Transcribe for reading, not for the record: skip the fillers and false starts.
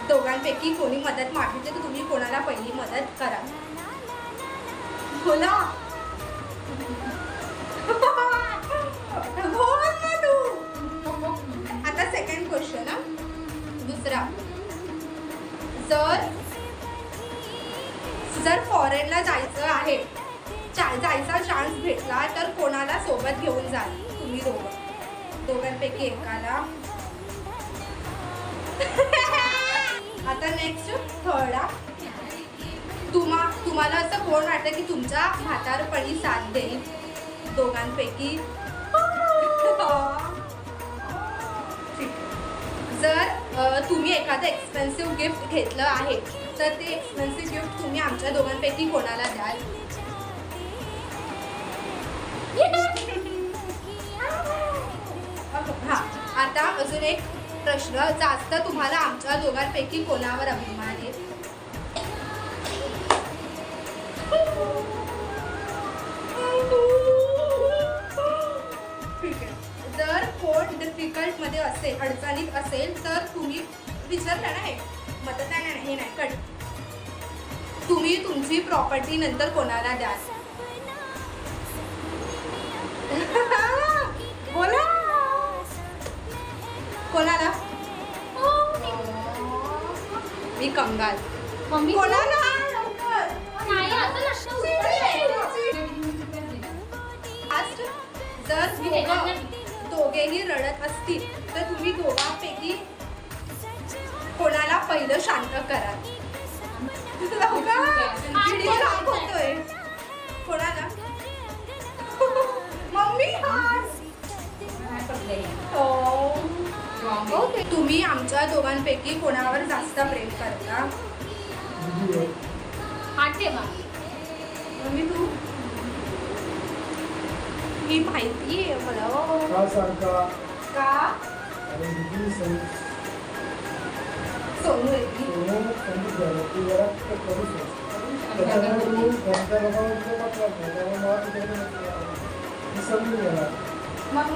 दोघांपैकी कोणी मदत मागितली तर तुम्ही कोणाला पहिली मदत करा. बोला. बोल ना तू. आता सेकंड क्वेश्चन. दुसरा, जर फॉरेनला जायचं आहे, जायचा चान्स भेटला तर कोणाला सोबत घेऊन जाल तुम्ही दोघांपैकी एकाला. आता नेक्स्ट थर्ड. तुम्हाला असं कोण वाटतं की तुमच्या म्हातारपणी साथ देईल दोघांपैकी. जर तुम्ही एखादं एक्सपेन्सिव्ह गिफ्ट घेतलं आहे तर ते एक्सपेन्सिव्ह गिफ्ट तुम्ही आमच्या दोघांपैकी कोणाला द्याल. हा, आता अजून एक प्रश्न. जास्त तुम्हाला आमच्या दोघांपैकी कोणावर अभिमान आहे. ठीक आहे. जर कोण डिफिकल्ट मध्ये असेल, अडचणीत असेल तर तुम्ही विचारलं नाही, मदत नाही, हे नाही, कट. तुम्ही तुमची प्रॉपर्टी नंतर कोणाला द्याल. बोला. कोणाला. मी कंगाल. मम्मी कोणाला. जर दोघेही रडत असतील तर तुम्ही दोघांपैकी कोणाला पहिलं शांत कराल. होतोय. कोणाला. मम्मी. ओके. तुम्ही आमच्या दोघांपैकी कोणावर जास्त प्रेम करता. मम्मी तू. ही माहिती आहे मला. का सोनू येते. मग